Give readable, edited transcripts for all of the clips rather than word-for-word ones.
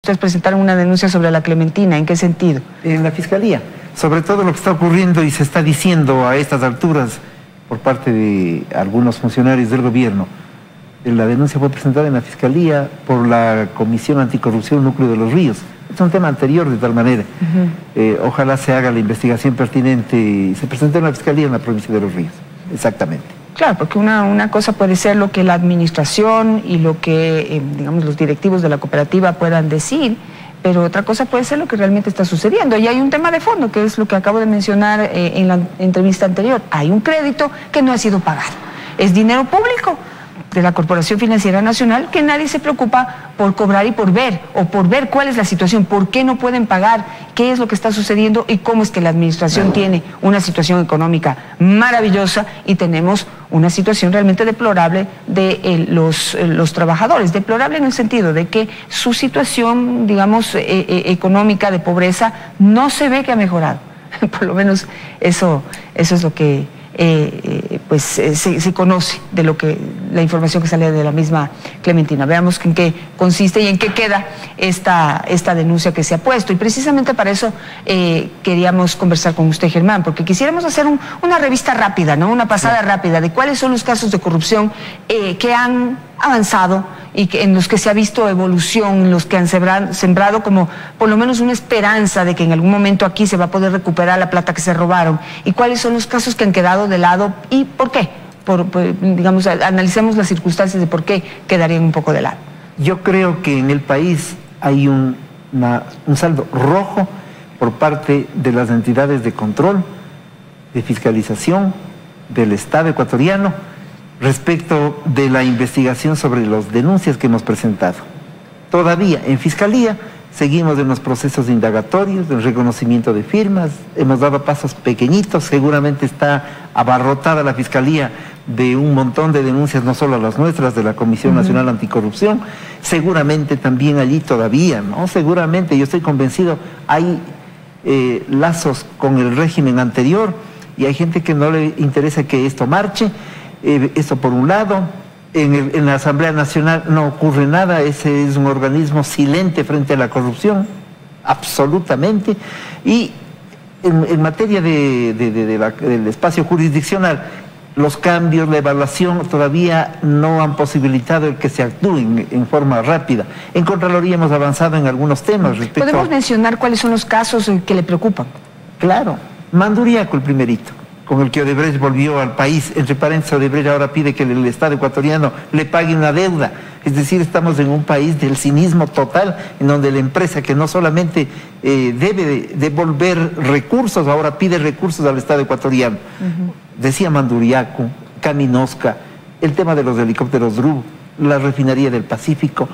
Ustedes presentaron una denuncia sobre la Clementina, ¿en qué sentido? En la Fiscalía, sobre todo lo que está ocurriendo y se está diciendo a estas alturas por parte de algunos funcionarios del gobierno. La denuncia fue presentada en la Fiscalía por la Comisión Anticorrupción Núcleo de los Ríos. Es un tema anterior de tal manera. Ojalá se haga la investigación pertinente y se presente en la Fiscalía en la provincia de Los Ríos. Exactamente. Claro, porque una cosa puede ser lo que la administración y lo que, digamos, los directivos de la cooperativa puedan decir, pero otra cosa puede ser lo que realmente está sucediendo. Y hay un tema de fondo, que es lo que acabo de mencionar en la entrevista anterior. Hay un crédito que no ha sido pagado. Es dinero público de la Corporación Financiera Nacional que nadie se preocupa por cobrar y por ver cuál es la situación, por qué no pueden pagar, qué es lo que está sucediendo y cómo es que la administración tiene una situación económica maravillosa y tenemos una situación realmente deplorable de los trabajadores, deplorable en el sentido de que su situación, digamos, económica de pobreza no se ve que ha mejorado. Por lo menos eso es lo que se conoce de lo que la información que sale de la misma Clementina. Veamos en qué consiste y en qué queda esta denuncia que se ha puesto. Y precisamente para eso queríamos conversar con usted, Germán, porque quisiéramos hacer una revista rápida, ¿no? Una pasada rápida de cuáles son los casos de corrupción que han avanzado y en los que se ha visto evolución, en los que han sembrado como por lo menos una esperanza de que en algún momento aquí se va a poder recuperar la plata que se robaron, y cuáles son los casos que han quedado de lado y por qué. Digamos, analicemos las circunstancias de por qué quedarían un poco de lado. Yo creo que en el país hay un saldo rojo por parte de las entidades de control, de fiscalización del Estado ecuatoriano respecto de la investigación sobre las denuncias que hemos presentado. Todavía en Fiscalía seguimos en los procesos indagatorios, del reconocimiento de firmas, hemos dado pasos pequeñitos, seguramente está abarrotada la Fiscalía de un montón de denuncias, no solo las nuestras, de la Comisión Nacional Anticorrupción, seguramente también allí todavía, ¿no? Seguramente, yo estoy convencido, hay lazos con el régimen anterior y hay gente que no le interesa que esto marche. Esto por un lado. En la Asamblea Nacional no ocurre nada, ese es un organismo silente frente a la corrupción, absolutamente. Y en materia del espacio jurisdiccional, los cambios, la evaluación todavía no han posibilitado el que se actúen en forma rápida. En Contraloría hemos avanzado en algunos temas respecto. ¿Podemos mencionar cuáles son los casos que le preocupan? Claro, Manduriaco el primerito, con el que Odebrecht volvió al país. Entre paréntesis, Odebrecht ahora pide que el Estado ecuatoriano le pague una deuda. Es decir, estamos en un país del cinismo total, en donde la empresa que no solamente debe devolver recursos, ahora pide recursos al Estado ecuatoriano. Decía Manduriaco, Caminosca, el tema de los helicópteros DRU, la refinería del Pacífico,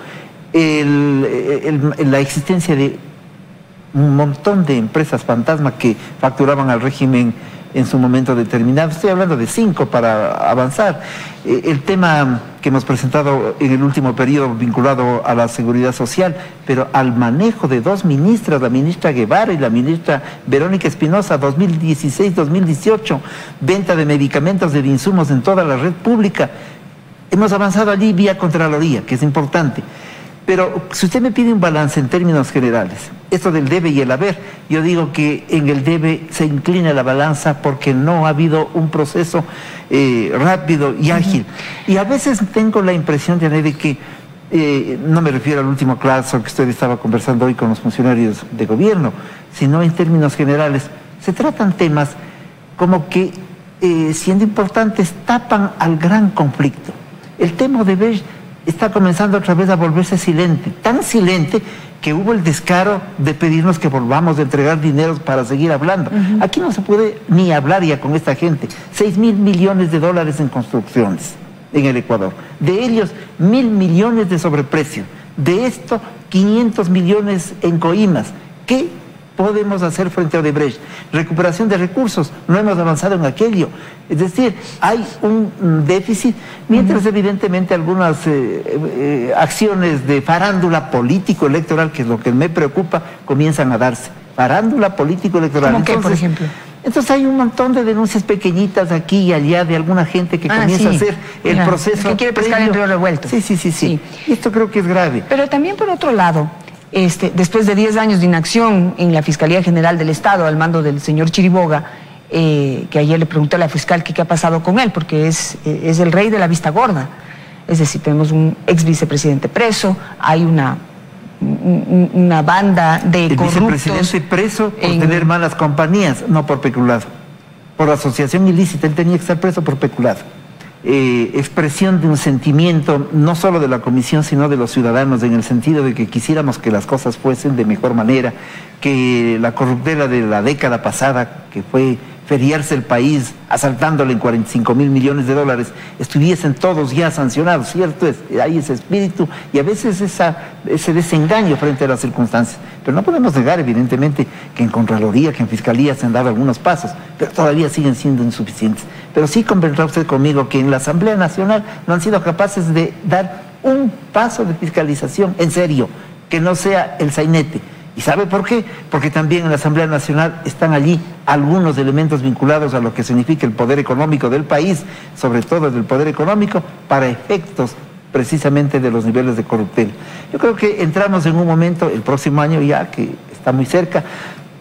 la existencia de un montón de empresas fantasma que facturaban al régimen en su momento determinado. Estoy hablando de 5 para avanzar. El tema que hemos presentado en el último periodo vinculado a la seguridad social, pero al manejo de 2 ministras, la ministra Guevara y la ministra Verónica Espinosa, 2016-2018, venta de medicamentos, de insumos en toda la red pública. Hemos avanzado allí vía Contraloría, que es importante. Pero si usted me pide un balance en términos generales, esto del debe y el haber, yo digo que en el debe se inclina la balanza porque no ha habido un proceso rápido y ágil. Y a veces tengo la impresión, de que, no me refiero al último caso que usted estaba conversando hoy con los funcionarios de gobierno, sino en términos generales, se tratan temas como que, siendo importantes, tapan al gran conflicto. El tema Odebrecht está comenzando otra vez a volverse silente, tan silente que hubo el descaro de pedirnos que volvamos a entregar dinero para seguir hablando. Aquí no se puede ni hablar ya con esta gente. 6.000 millones de dólares en construcciones en el Ecuador. De ellos, 1.000 millones de sobreprecio. De esto, 500 millones en coimas. ¿Qué podemos hacer frente a Odebrecht? Recuperación de recursos, no hemos avanzado en aquello. Es decir, hay un déficit, mientras evidentemente algunas acciones de farándula político-electoral, que es lo que me preocupa, comienzan a darse. Farándula político-electoral. ¿Cómo qué, por ejemplo? Entonces hay un montón de denuncias pequeñitas aquí y allá de alguna gente que comienza a hacer el proceso. Que quiere pescar en río revuelto. Sí. Y esto creo que es grave. Pero también por otro lado, después de 10 años de inacción en la Fiscalía General del Estado, al mando del señor Chiriboga, que ayer le pregunté a la fiscal qué ha pasado con él, porque es el rey de la vista gorda. Es decir, tenemos un ex vicepresidente preso, hay una banda de corruptos. El vicepresidente preso por tener malas compañías, no por peculado. Por asociación ilícita, él tenía que estar preso por peculado. Expresión de un sentimiento no solo de la comisión sino de los ciudadanos, en el sentido de que quisiéramos que las cosas fuesen de mejor manera, que la corruptela de la década pasada, que fue feriarse el país asaltándole en 45.000 millones de dólares, estuviesen todos ya sancionados, ¿cierto? Hay ese espíritu y a veces ese desengaño frente a las circunstancias. Pero no podemos negar, evidentemente, que en Contraloría, que en Fiscalía se han dado algunos pasos, pero todavía siguen siendo insuficientes. Pero sí convendrá usted conmigo que en la Asamblea Nacional no han sido capaces de dar un paso de fiscalización en serio, que no sea el sainete. ¿Y sabe por qué? Porque también en la Asamblea Nacional están allí algunos elementos vinculados a lo que significa el poder económico del país, sobre todo del poder económico, para efectos precisamente de los niveles de corruptela. Yo creo que entramos en un momento, el próximo año ya, que está muy cerca,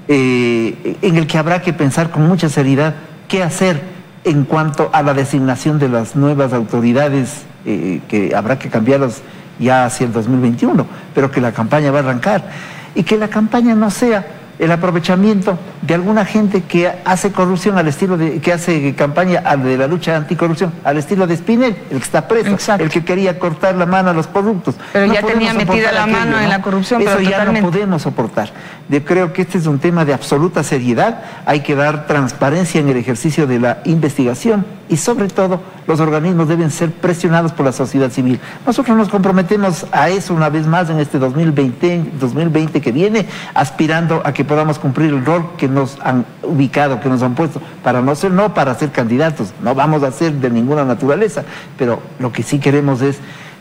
en el que habrá que pensar con mucha seriedad qué hacer en cuanto a la designación de las nuevas autoridades, que habrá que cambiarlas ya hacia el 2021, pero que la campaña va a arrancar. Y que la campaña no sea el aprovechamiento de alguna gente que hace corrupción al estilo que hace campaña de la lucha anticorrupción, al estilo de Spinel, el que está preso, exacto, el que quería cortar la mano a los corruptos. Pero no ya tenía metida la mano en la corrupción. Eso pero ya totalmente no podemos soportar. Yo creo que este es un tema de absoluta seriedad, hay que dar transparencia en el ejercicio de la investigación y sobre todo los organismos deben ser presionados por la sociedad civil. Nosotros nos comprometemos a eso una vez más en este 2020 que viene, aspirando a que podamos cumplir el rol que nos han ubicado, que nos han puesto, para ser candidatos, no vamos a ser de ninguna naturaleza, pero lo que sí queremos es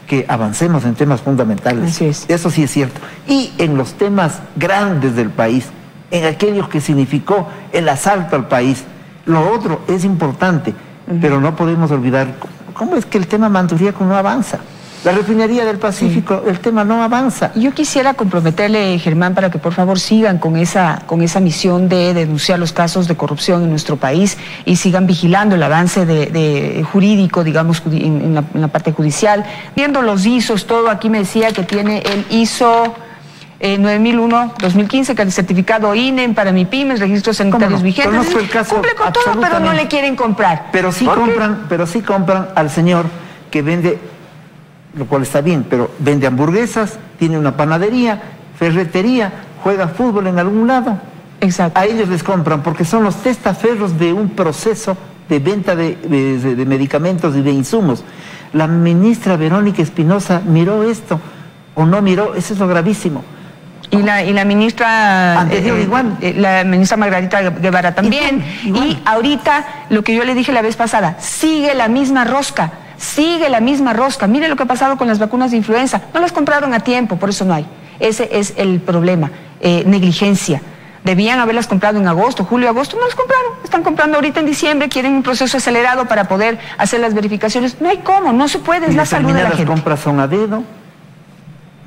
que avancemos en temas fundamentales. Así es. Eso sí es cierto. Y en los temas grandes del país, en aquellos que significó el asalto al país, lo otro es importante, pero no podemos olvidar cómo es que el tema Manduriaco no avanza. La refinería del Pacífico, sí, el tema no avanza. Yo quisiera comprometerle, Germán, para que por favor sigan con esa misión de denunciar los casos de corrupción en nuestro país y sigan vigilando el avance de jurídico, digamos, en la parte judicial, viendo los ISOs, todo. Aquí me decía que tiene el ISO 9001-2015, que es el certificado INE para MIPYMES, registros sanitarios vigentes. Conozco el caso, cumple con todo, pero no le quieren comprar. Pero sí compran al señor que vende, lo cual está bien, pero vende hamburguesas, tiene una panadería, ferretería, juega fútbol en algún lado. Exacto. A ellos les compran porque son los testaferros de un proceso de venta de medicamentos y de insumos. La ministra Verónica Espinosa miró esto o no miró, eso es lo gravísimo. Y la ministra anterior igual, la ministra Margarita Guevara también. Igual. Y ahorita, lo que yo le dije la vez pasada, sigue la misma rosca. Mire lo que ha pasado con las vacunas de influenza, no las compraron a tiempo, por eso no hay. Ese es el problema, negligencia. Debían haberlas comprado en agosto, julio, agosto, no las compraron, están comprando ahorita en diciembre, quieren un proceso acelerado para poder hacer las verificaciones. No hay cómo, no se puede, es la salud de la gente. Las compras son a dedo.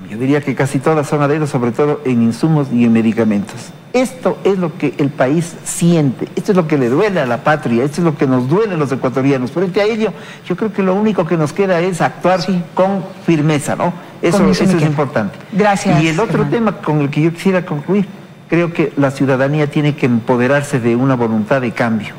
Yo diría que casi todas son a dedo, sobre todo en insumos y en medicamentos. Esto es lo que el país siente, esto es lo que le duele a la patria, esto es lo que nos duele a los ecuatorianos. Frente a ello, yo creo que lo único que nos queda es actuar con firmeza, ¿no? Eso es importante. Gracias. Y el otro tema con el que yo quisiera concluir, creo que la ciudadanía tiene que empoderarse de una voluntad de cambio.